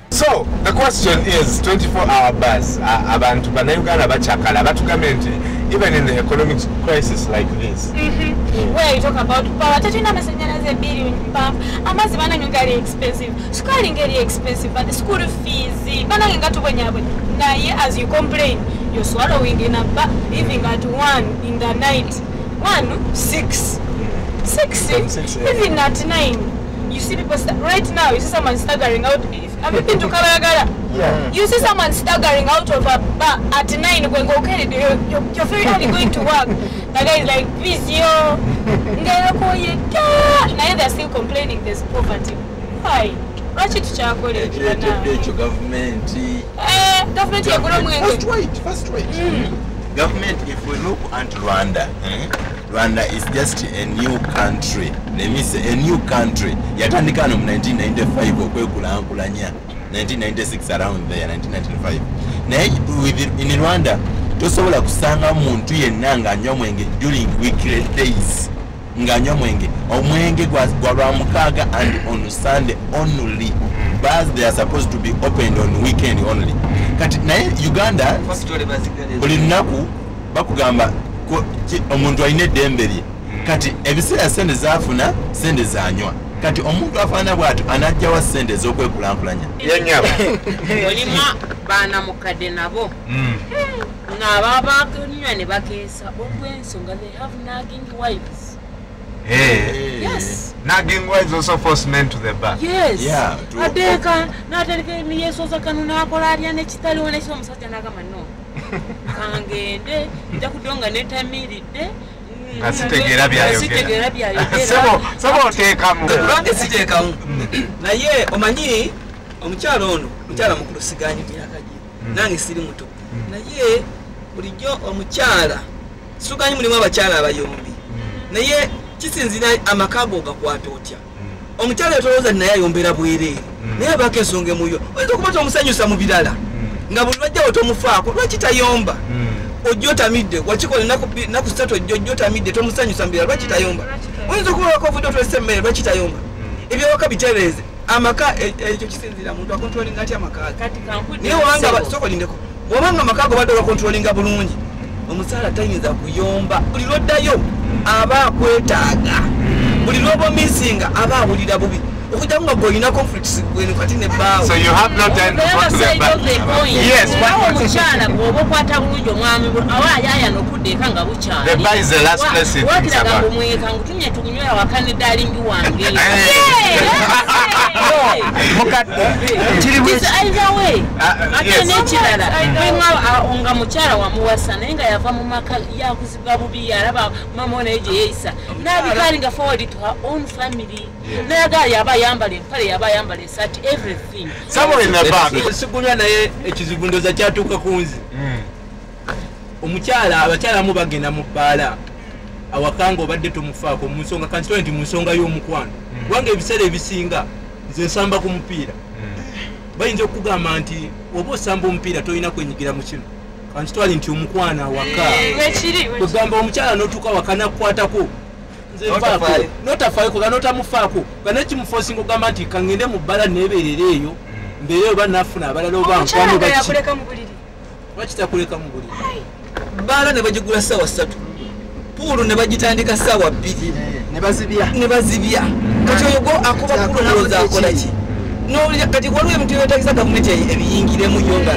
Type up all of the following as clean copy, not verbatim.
So the question is 24-hour bus. Abantu banayuganda bachakala batugamenti even in the economic crisis like this. Where you talk about power, tatuna masanyalaze billion amazi bana nyongari expensive. Sukari ngeri expensive, but the school fees bana ngatu bonyabwe. Naye as you complain, you're swallowing in a living at 1 in the night. 6 even at 9. You see people right now. You see someone staggering out. Have you been to Kabaragara? Yeah. You see someone staggering out of a bar at 9 going, okay, you're very early going to work. The guy is like, please, yo. Now they're still complaining there's poverty. Why? Ratchet Chakole. Government, first rate. Government, if we look at Rwanda, Rwanda is just a new country. Let me say a new country. Yatandika no 1995 okwekulanya 1996 around there 1995. In Rwanda tosobola kusanga muntu yenna nga anywa mwenge during weekly days. Nga anywa mwenge omwenge gwa Rwamukaaga and on Sunday only. Bars they are supposed to be opened on weekend only. Kati naye Uganda buli lunaku bakugamba omuntu alina eddembe lye kati ebiseera sente zafuna sente zanywa kati omuntu afaana bw'atyo anajjawa sente ez'okwekulankulanya yenyama olima baana mukadde nabo ng'ababanywa ne bakeesa olw'ensonga they have nagging wives. Yes. Nagging wives also force men to the bar. Yes. Yeah. Ateeka n'atalika yeesooza kano n'akola alya n'ekitaliwo n'ekisa omusajja n'agamba no kangende nja kudonga netamiridde asitegeera byayogera sebo oteekamu lwange siteekamu naye omanyi omukyala ono mukyala mukulu siganye myaka gye nange siri muto naye bulijjo omukyala situganye mulimu abakyala abayombi naye kisinzira amaka go gakwata otya omukyala yatolooza naye ayombera bwereere naye abaako ensonga emuyo oyinza okuba omusanyusa mu birala nga buli lwajjawo tomufaako lwaki tayomba ojjo otamidde wakikola naku ssatu ojjo otamidde tomusanyusa mu birala lwaki tayomba oyinza okubalako ovudde otolesa emmere lwaki tayomba ebyawaka bitereeze amaka ekyo kisinzira muntu akontrolinga atya amaka naye wabanga sokolindeko bwobanga amaka go badde gakontrolinga bulungi omusaala tayinza kuyomba buli lwoddayo aba akwetaaga buli lwoba omisinga aba awulira bubi okujja nga golina conflicts gwenu kati ne baawo so you have no time to go to the bar. Yes, omukyala bw'oba okwata bulungi omwami awa ayaya n'okuddeeka nga bukyali the bar is the last place it thinks about. omweka ngutumye tukunywera wakane dalingi wange either way ate n'ekirala nga mukyala wamuwasa naye nga yava mu maka yakuzibwa bubi alaba mama naye gye yeeyisa n'abikalinga forward to her own family nayagaa yaba yambala empale yaba yambala esaati everything somewhere in the bar sigunywa naye ekizibu ndoza kyatuuka ku nzi omukyala abakyala mu bagenda mu bbaala awakanga obadde tomufaako mu nsonga constituent mu nsonga y'omukwano kubanga ebiseera ebisinga nze nsamba ku mupiira bayinza okugamba nti oba osamba omupiira tolina kwenyigira mu kino kankitwali nti omukwano awaka kugamba omukyala n'otuuka waka nakukwatako notafaayo notamufaako ganekimufosinga ogamba nti kangende mu bbala neeberera eyo mbeere oba nafuna abalala oba nkwano bakitakuleka mu buliri bbala ne bagigula ssaawa 3 puulu ne bagitandika ssaawa 2 ne bazibya kati oyogo akuba puulu noloza akolaki kati waliwo ebintu byetagisa gavumenti ebiyingiremu yonga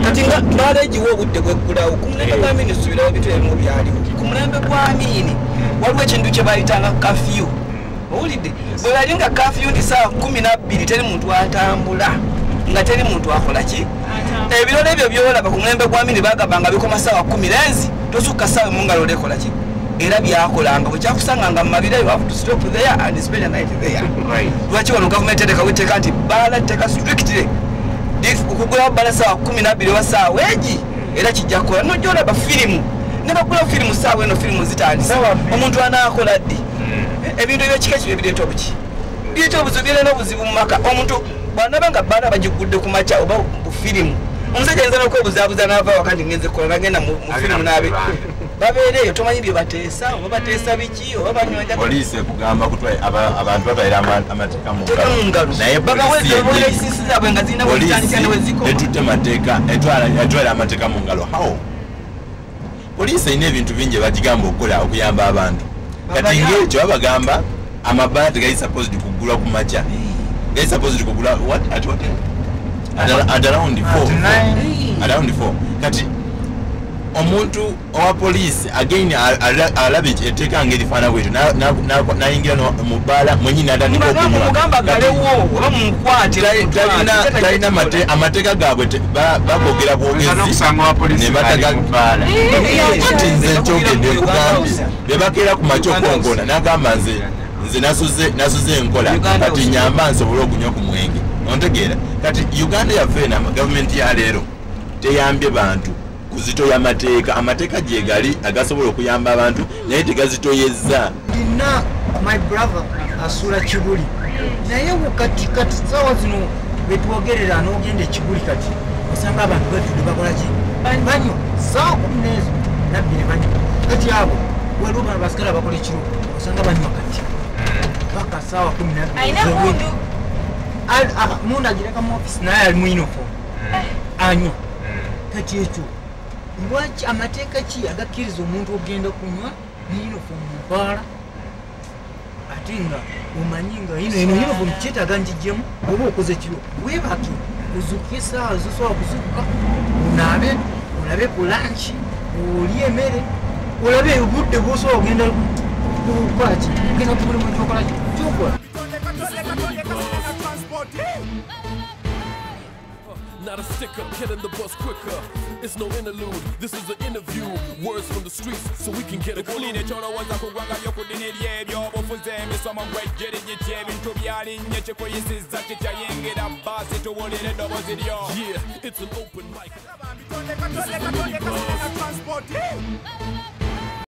kati nga bbala egiwa obudde bweggulawo ku mulembe gwa Amini subirawo ebintu ebimu byaliwo ku mulembe gwa Amini waliwo ekintu kye bayitanga kafyu owulidde bwe bali nga kafyu ndi ssaawa 12 teri muntu atambula nga teri muntu akolaki ebirole ebyo byolaba ku mulembe gwa Amini bagambanga bikoma ssaawa 10 lenzi tosukka ssaawa emu nga lolekolaki era byakolanga bwe kyakusanganga mu mabira you have to stop there and spend a night there lwaki wano gavumenti etekawo etteeka nti bbala tteeka strictly okugulawo bbala ssaawa 12 wa ssaawa egi era kijja kukola nojja olaba firimu ne bagula firimu ssaawa eno firimu zitandise omuntu anaakola ddi ebintu ebyekika ekyo bireeta obuki bireeta obuzibu birina obuzibu mu maka omuntu bwanaba nga bbala bagigudde ku makya oba bu firimu omusajja ayinza n'okwebuzaabuza n'ava waka nti ngenze kukola nagenda mu firimu n'abe babeereyo tomanyi bye bateesa oba bateesa biki oba banywa poliisi ekugamba abantu batwalira amateeka mu ngalo naye laisisi zaabwe nga zirina bwezitandika ne wezikoma etutte mateeka etwalira amateeka mu ngalo how poliisi erina ebintu bingi bagigamba okukola okuyamba abantu kati ngekyo babagamba amabala tegali supposed kugulwa ku makya gali supposed kugulwa at around 4 kati omuntu owa poliisi again alaba etteeka ngerifaana bwetu nayingira mu bbaala mwenyini atandika okutalina amateeka gaabwe bagogera bwogezi ne batagaati nze nkyogedde nkugambye bebakeera ku makya okwongona nagamba nze nasuze enkola kati nyamba nsobole okunywa ku mwenge ontegeera kati uganda yaffe gavumenti ya leero teyambye bantu kuzitoya amateeka gye gali agasobola okuyamba abantu naye tegazitoyezza nina my brother asula Kibuli naye kati sawa zino betwogerera n'ogenda Kibuli kati osanga abantu batudde bakolaki banywa saa 10 nabbi ne banywa kati abo weluba basikala bakola ekiro osanga banywa kati paka saa 12 mundu agireka mu office naye ali mu uniform anywa kati ekyo lwaki amateeka ki agakkiriza omuntu ogenda kunywa ne uniform mu bbaala ate nga omanyi nga ino uniform kyetaaga njijjemu oba okoze kiro weebake ozuke esaawa zosobola kuzukuka onaabe olabe ku lanchi olye emmere olabe obudde bwosobola ogenda kukolaki ogenda ku mulimu kyokolaki kyokola Not a sticker, killing the bus quicker. It's no interlude, this is an interview. Words from the streets, so we can get a clue. Yeah, it's an open mic.